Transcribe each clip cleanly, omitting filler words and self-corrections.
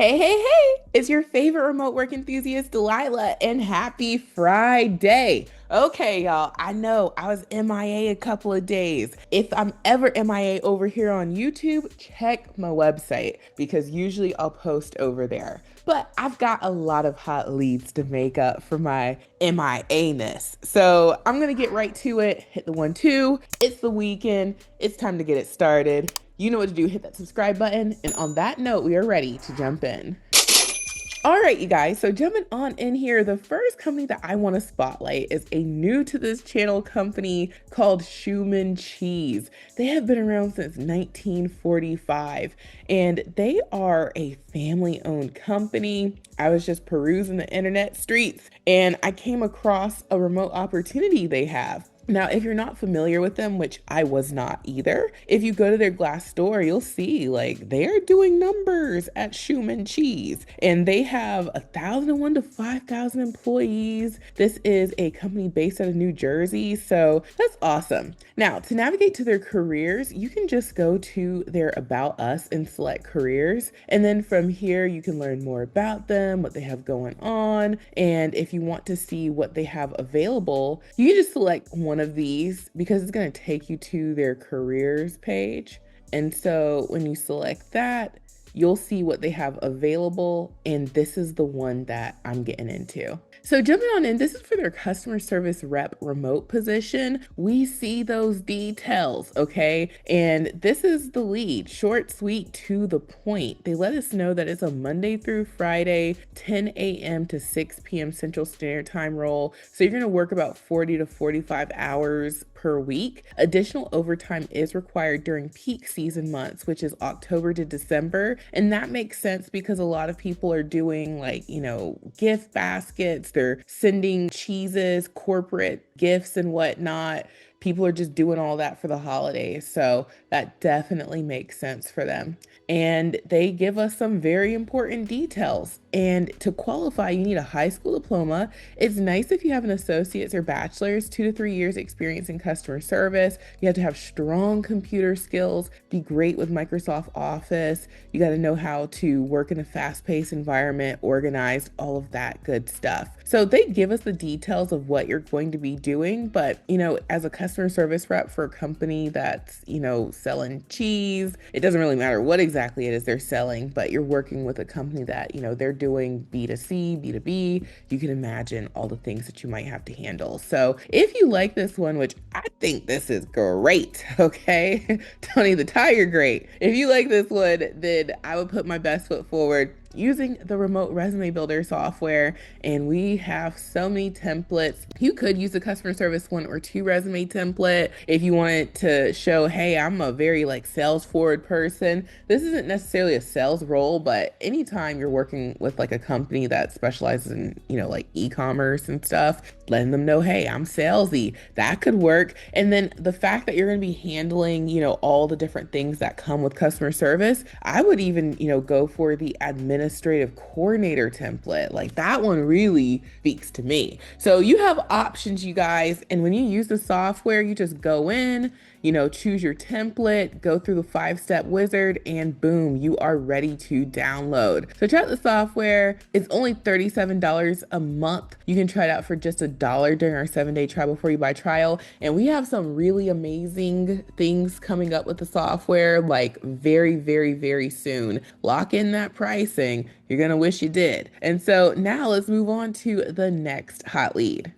Hey, it's your favorite remote work enthusiast, Delilah, and happy Friday. Okay, y'all, I know I was MIA a couple of days. If I'm ever MIA over here on YouTube, check my website because usually I'll post over there. But I've got a lot of hot leads to make up for my MIA-ness. So I'm gonna get right to it. Hit the 1, 2. It's the weekend. It's time to get it started. You know what to do. Hit that subscribe button. And on that note, we are ready to jump in. All right, you guys. So jumping on in here, the first company that I want to spotlight is a new to this channel company called Schumann Cheese. They have been around since 1945 and they are a family-owned company. I was just perusing the internet streets and I came across a remote opportunity they have. Now, if you're not familiar with them, which I was not either, if you go to their glass store, you'll see like they're doing numbers at Schumann Cheese and they have 1,001 to 5,000 employees. This is a company based out of New Jersey, so that's awesome. Now, to navigate to their careers, you can just go to their About Us and select careers. And then from here, you can learn more about them, what they have going on. And if you want to see what they have available, you can just select one of these because it's going to take you to their careers page. And so when you select that, you'll see what they have available. And this is the one that I'm getting into. So jumping on in, this is for their customer service rep remote position. We see those details, okay? And this is the lead, short, sweet, to the point. They let us know that it's a Monday through Friday, 10 a.m. to 6 p.m. Central Standard Time role. So you're gonna work about 40 to 45 hours per week. Additional overtime is required during peak season months, which is October to December. And that makes sense because a lot of people are doing like, gift baskets, they're sending cheeses, corporate gifts and whatnot. People are just doing all that for the holidays. So that definitely makes sense for them. And they give us some very important details. And to qualify, you need a high school diploma. It's nice if you have an associate's or bachelor's, 2 to 3 years experience in customer service. You have to have strong computer skills, be great with Microsoft Office. You got to know how to work in a fast-paced environment, organized, all of that good stuff. So they give us the details of what you're going to be doing. But, as a customer service rep for a company that's, selling cheese, it doesn't really matter what exactly it is they're selling, but you're working with a company that, they're doing B2C, B2B. You can imagine all the things that you might have to handle. So if you like this one, which I think this is great, okay? Tony the Tiger, great. If you like this one, then I would put my best foot forward using the remote resume builder software. And we have so many templates. You could use a customer service 1 or 2 resume template if you wanted to show, hey, I'm a very sales forward person. This isn't necessarily a sales role, but anytime you're working with a company that specializes in, e-commerce and stuff, letting them know, hey, I'm salesy, that could work. And then the fact that you're going to be handling, all the different things that come with customer service, I would even, go for the administrative coordinator template. That one really speaks to me. So you have options, you guys. And when you use the software, you just go in, choose your template, go through the 5-step wizard, and boom, you are ready to download. So try out the software. It's only $37 a month. You can try it out for just $1 during our 7-day try before you buy trial. And we have some really amazing things coming up with the software, very, very, very soon. Lock in that pricing. You're gonna wish you did. And so now let's move on to the next hot lead.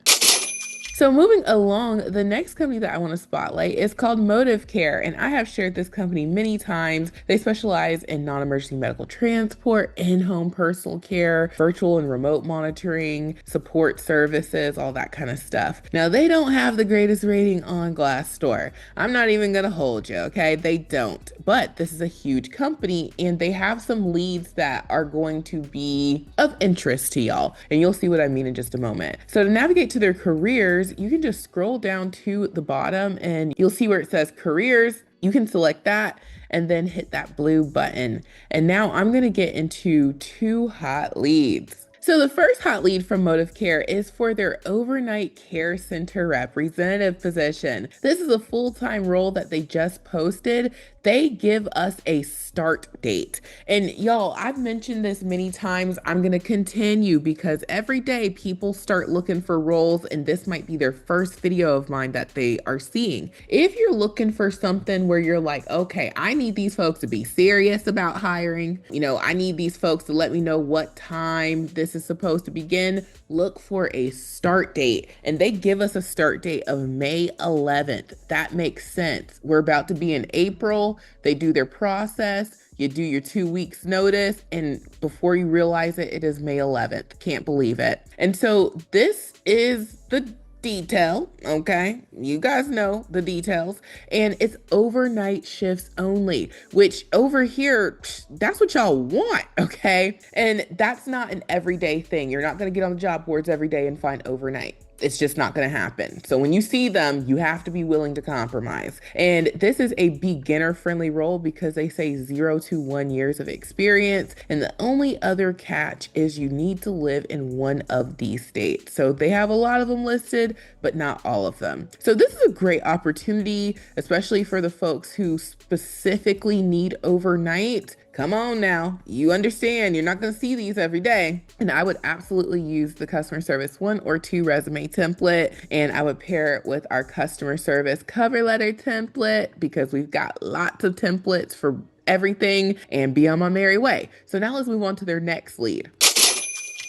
So moving along, the next company that I want to spotlight is called Motive Care, and I have shared this company many times. They specialize in non-emergency medical transport, in-home personal care, virtual and remote monitoring, support services, all that kind of stuff. Now, they don't have the greatest rating on Glassdoor. I'm not even going to hold you, okay? They don't. But this is a huge company, and they have some leads that are going to be of interest to y'all, and you'll see what I mean in just a moment. So to navigate to their careers, you can just scroll down to the bottom and you'll see where it says careers. You can select that and then hit that blue button. And now I'm going to get into 2 hot leads. So the first hot lead from Motive Care is for their overnight care center representative position. This is a full-time role that they just posted. They give us a start date. And y'all, I've mentioned this many times. I'm going to continue because every day people start looking for roles, and this might be their first video of mine that they are seeing. If you're looking for something where you're like, okay, I need these folks to be serious about hiring, I need these folks to let me know what time this is supposed to begin, look for a start date. And they give us a start date of May 11th. That makes sense. We're about to be in April. They do their process. You do your 2 weeks notice, and before you realize it, it is May 11th. Can't believe it. And so this is the detail, okay? You guys know the details. And it's overnight shifts only, which over here, that's what y'all want, okay? And that's not an everyday thing. You're not gonna get on the job boards every day and find overnight. It's just not going to happen. So when you see them, you have to be willing to compromise. And this is a beginner friendly role because they say 0 to 1 years of experience. And the only other catch is you need to live in one of these states. So they have a lot of them listed, but not all of them. So this is a great opportunity, especially for the folks who specifically need overnight. Come on now, you understand you're not going to see these every day. And I would absolutely use the customer service 1 or 2 resume template, and I would pair it with our customer service cover letter template because we've got lots of templates for everything, and be on my merry way. So now let's move on to their next lead.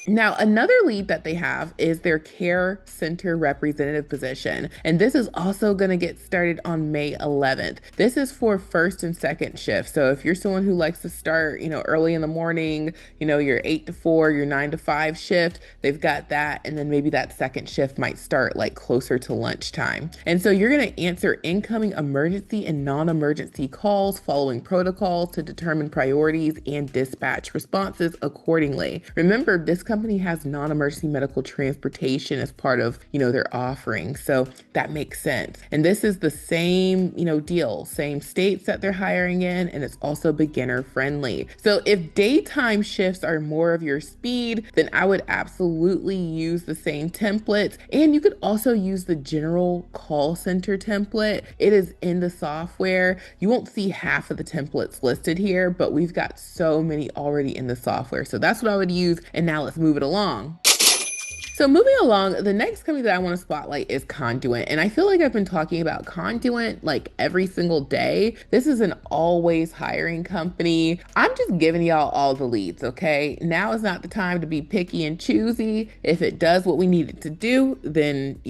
Now, another lead that they have is their care center representative position. And this is also going to get started on May 11th. This is for first and second shift. So if you're someone who likes to start, early in the morning, your 8 to 4, your 9 to 5 shift, they've got that. And then maybe that second shift might start like closer to lunchtime. And so you're going to answer incoming emergency and non-emergency calls following protocols to determine priorities and dispatch responses accordingly. Remember, this company has non-emergency medical transportation as part of, their offering. So that makes sense. And this is the same, deal, same states that they're hiring in, and it's also beginner friendly. So if daytime shifts are more of your speed, then I would absolutely use the same templates. And you could also use the general call center template. It is in the software. You won't see half of the templates listed here, but we've got so many already in the software. So that's what I would use. And now let's move it along. So moving along, the next company that I want to spotlight is Conduent. And I feel like I've been talking about Conduent like every single day. This is an always hiring company. I'm just giving y'all all the leads, okay? Now is not the time to be picky and choosy. If it does what we need it to do, then,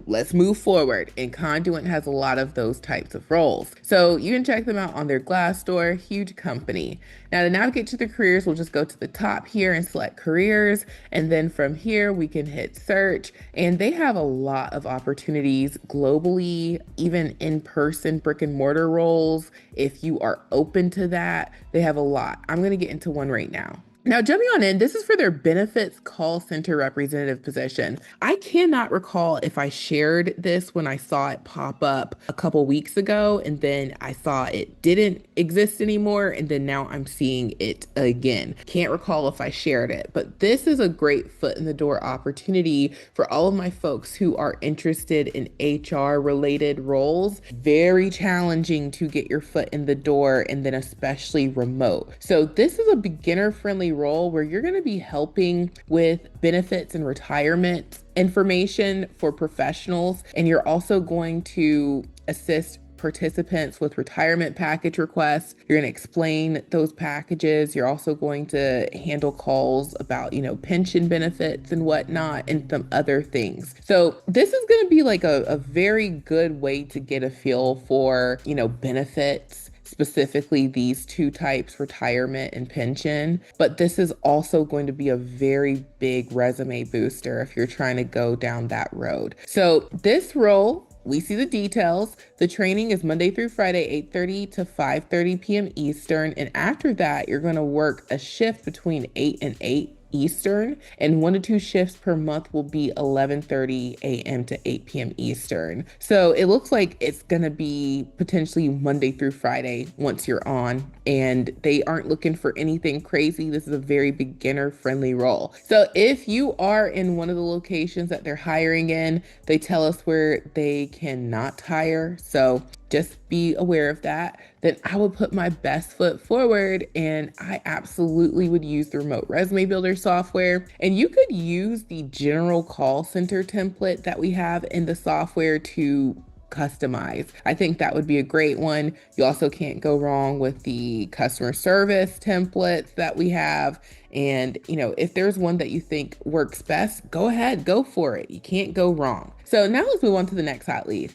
let's move forward. And Conduent has a lot of those types of roles. So you can check them out on their Glassdoor, huge company. Now to navigate to the careers, we'll just go to the top here and select careers. And then from here, we can hit search, and they have a lot of opportunities globally, even in-person brick and mortar roles. If you are open to that, they have a lot. I'm going to get into one right now. Now, jumping on in, this is for their benefits call center representative position. I cannot recall if I shared this when I saw it pop up a couple weeks ago, and then I saw it didn't exist anymore, and then now I'm seeing it again. Can't recall if I shared it, but this is a great foot in the door opportunity for all of my folks who are interested in HR related roles. Very challenging to get your foot in the door, and then especially remote. So this is a beginner friendly role where you're going to be helping with benefits and retirement information for professionals. And you're also going to assist participants with retirement package requests. You're going to explain those packages. You're also going to handle calls about, pension benefits and whatnot, and some other things. So this is going to be like a very good way to get a feel for, benefits, specifically these 2 types, retirement and pension. But this is also going to be a very big resume booster if you're trying to go down that road. So this role, we see the details. The training is Monday through Friday, 8:30 to 5:30 p.m. Eastern. And after that, you're going to work a shift between 8 and 8 Eastern, and 1 to 2 shifts per month will be 11:30 a.m. to 8 p.m. Eastern. So it looks like it's going to be potentially Monday through Friday once you're on, and they aren't looking for anything crazy. This is a very beginner friendly role. So if you are in one of the locations that they're hiring in, they tell us where they cannot hire. So just be aware of that. Then I would put my best foot forward, and I absolutely would use the remote resume builder software. And you could use the general call center template that we have in the software to customize. I think that would be a great one. You also can't go wrong with the customer service templates that we have. And, if there's one that you think works best, go ahead, go for it. You can't go wrong. So now let's move on to the next hot lead.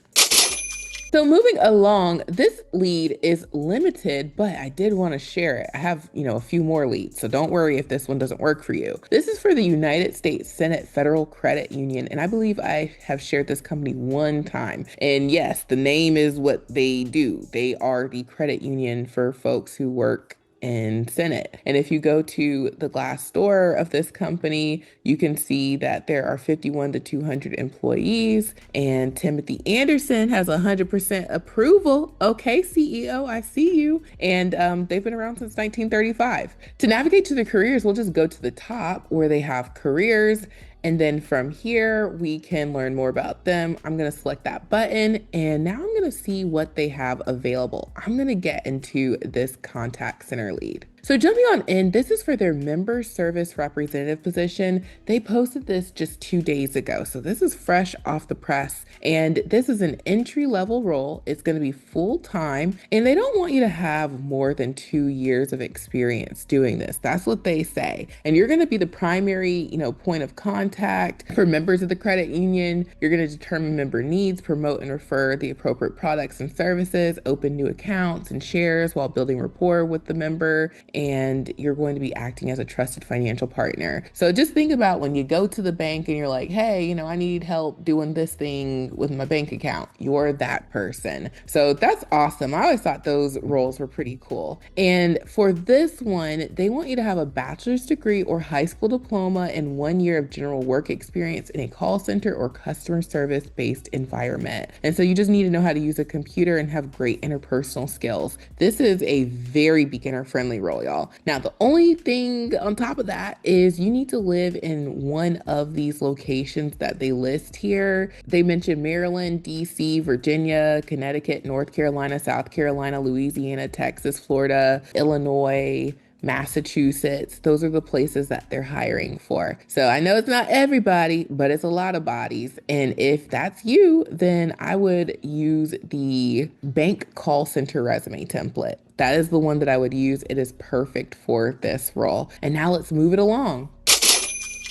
So moving along, this lead is limited, but I did want to share it. I have, a few more leads, so don't worry if this one doesn't work for you. This is for the United States Senate Federal Credit Union, and I believe I have shared this company one time. And yes, the name is what they do. They are the credit union for folks who work in Senate. And if you go to the glass door of this company, you can see that there are 51 to 200 employees, and Timothy Anderson has 100% approval. Okay, CEO, I see you. And they've been around since 1935. To navigate to the careers, we'll just go to the top where they have careers. And then from here, we can learn more about them. I'm going to select that button, and now I'm going to see what they have available. I'm going to get into this contact center lead. So jumping on in, this is for their member service representative position. They posted this just 2 days ago. So this is fresh off the press, and this is an entry level role. It's going to be full time, and they don't want you to have more than 2 years of experience doing this. That's what they say. And you're going to be the primary, point of contact for members of the credit union. You're going to determine member needs, promote and refer the appropriate products and services, open new accounts and shares while building rapport with the member, and you're going to be acting as a trusted financial partner. So just think about when you go to the bank and you're like, hey, I need help doing this thing with my bank account. You're that person. So that's awesome. I always thought those roles were pretty cool. And for this one, they want you to have a bachelor's degree or high school diploma and 1 year of general work experience in a call center or customer service based environment. And so you just need to know how to use a computer and have great interpersonal skills. This is a very beginner friendly role, y'all. Now, the only thing on top of that is you need to live in one of these locations that they list here. They mentioned Maryland, DC, Virginia, Connecticut, North Carolina, South Carolina, Louisiana, Texas, Florida, Illinois, Massachusetts. Those are the places that they're hiring for. So I know it's not everybody, but it's a lot of bodies. And if that's you, then I would use the bank call center resume template. That is the one that I would use. It is perfect for this role. And now let's move it along.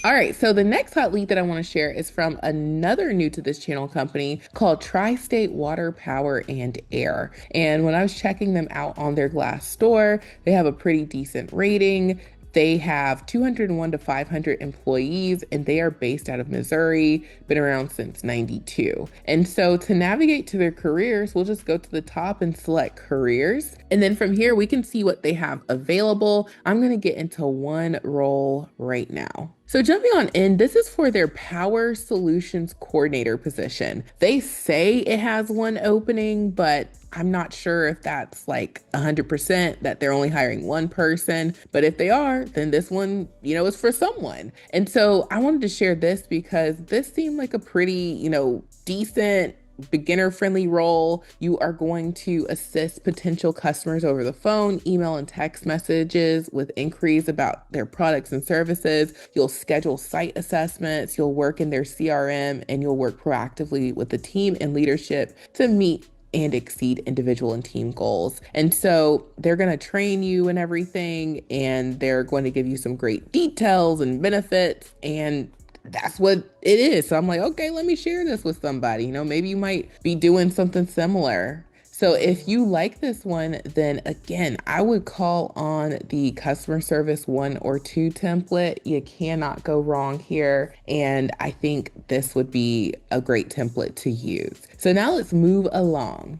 All right, so the next hot lead that I want to share is from another new to this channel company called Tri-State Water, Power, and Air. And when I was checking them out on their Glassdoor, they have a pretty decent rating. They have 201 to 500 employees, and they are based out of Missouri, been around since 92. And so to navigate to their careers, we'll just go to the top and select careers. And then from here, we can see what they have available. I'm going to get into one role right now. So jumping on in, this is for their Power Solutions Coordinator position. They say it has one opening, but I'm not sure if that's like 100% that they're only hiring one person. But if they are, then this one, is for someone. And so I wanted to share this because this seemed like a pretty, decent beginner friendly role. You are going to assist potential customers over the phone, email, and text messages with inquiries about their products and services. You'll schedule site assessments, you'll work in their CRM, and you'll work proactively with the team and leadership to meet and exceed individual and team goals. And so they're going to train you and everything, and they're going to give you some great details and benefits, and that's what it is. So I'm like, okay, let me share this with somebody. Maybe you might be doing something similar. So if you like this one, then again, I would call on the customer service 1 or 2 template. You cannot go wrong here. And I think this would be a great template to use. So now let's move along.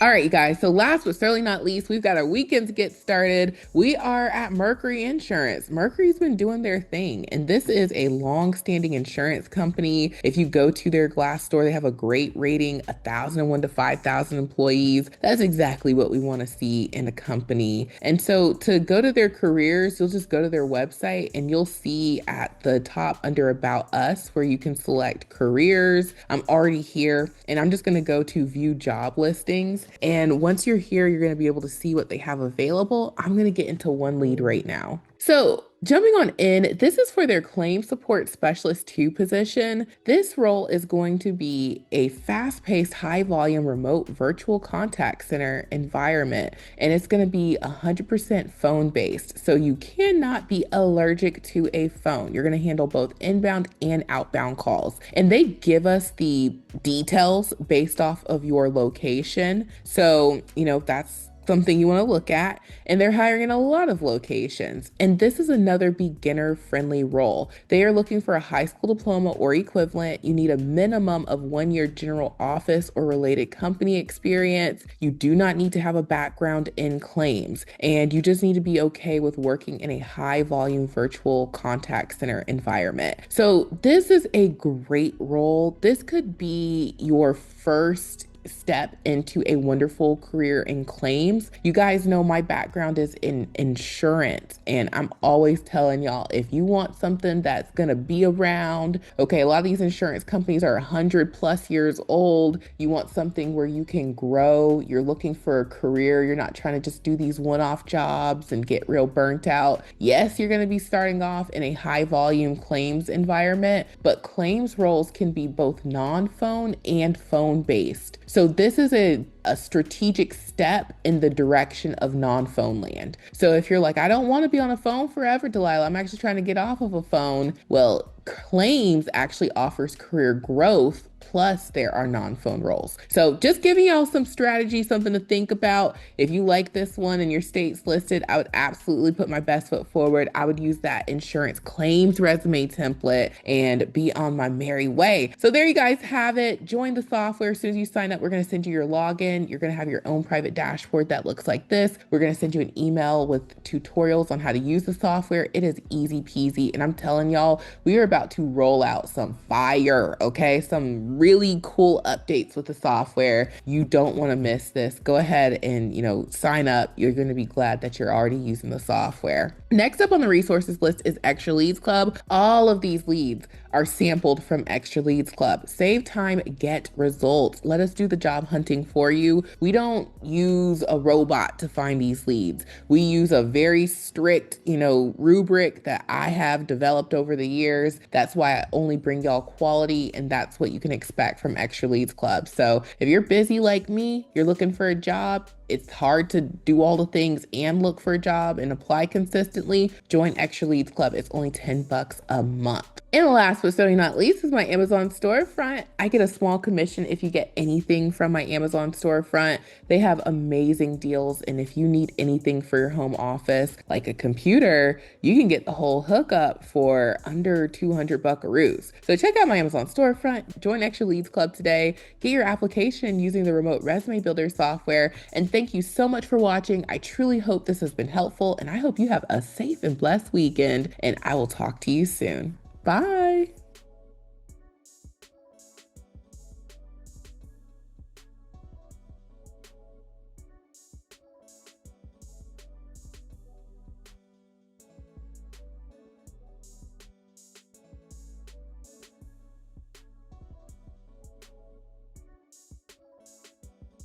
All right, you guys. So last but certainly not least, we've got our weekend to get started. We are at Mercury Insurance. Mercury's been doing their thing, and this is a long-standing insurance company. If you go to their Glassdoor, they have a great rating, 1,001 to 5,000 employees. That's exactly what we want to see in a company. And so to go to their careers, you'll just go to their website and you'll see at the top under About Us where you can select careers. I'm already here, and I'm just going to go to view job listings. And once you're here, you're going to be able to see what they have available. I'm going to get into one lead right now. So jumping on in, this is for their claim support specialist 2 position. This role is going to be a fast-paced, high-volume remote virtual contact center environment, and it's going to be 100% phone-based. So you cannot be allergic to a phone. You're going to handle both inbound and outbound calls. And they give us the details based off of your location. So, that's something you want to look at. And they're hiring in a lot of locations. And this is another beginner friendly role. They are looking for a high school diploma or equivalent. You need a minimum of 1 year general office or related company experience. You do not need to have a background in claims. And you just need to be okay with working in a high volume virtual contact center environment. So this is a great role. This could be your first step into a wonderful career in claims. You guys know my background is in insurance, and I'm always telling y'all, if you want something that's gonna be around, okay, a lot of these insurance companies are 100+ years old. You want something where you can grow. You're looking for a career. You're not trying to just do these one-off jobs and get real burnt out. Yes, you're gonna be starting off in a high volume claims environment, but claims roles can be both non-phone and phone-based. So this is a strategic step in the direction of non-phone land. So if you're like, I don't want to be on a phone forever, Delilah, I'm actually trying to get off of a phone. Well, claims actually offers career growth. Plus, there are non-phone roles. So just giving y'all some strategy, something to think about. If you like this one and your state's listed, I would absolutely put my best foot forward. I would use that insurance claims resume template and be on my merry way. So there you guys have it. Join the software. As soon as you sign up, we're going to send you your login. You're going to have your own private dashboard that looks like this. We're going to send you an email with tutorials on how to use the software. It is easy peasy. And I'm telling y'all, we are about to roll out some fire, okay? Some really cool updates with the software. You don't want to miss this. Go ahead and, sign up. You're going to be glad that you're already using the software. Next up on the resources list is Extra Leads Club. All of these leads are sampled from Extra Leads Club. Save time, get results. Let us do the job hunting for you. We don't use a robot to find these leads. We use a very strict, rubric that I have developed over the years. That's why I only bring y'all quality, and that's what you can expect from Extra Leads Club. So if you're busy like me, you're looking for a job, it's hard to do all the things and look for a job and apply consistently, join Extra Leads Club. It's only $10 a month. And last but certainly not least is my Amazon storefront. I get a small commission if you get anything from my Amazon storefront. They have amazing deals. And if you need anything for your home office, like a computer, you can get the whole hookup for under 200 buckaroos. So check out my Amazon storefront, join Extra Leads Club today, get your application using the remote resume builder software. And thank you so much for watching. I truly hope this has been helpful, and I hope you have a safe and blessed weekend, and I will talk to you soon. Bye.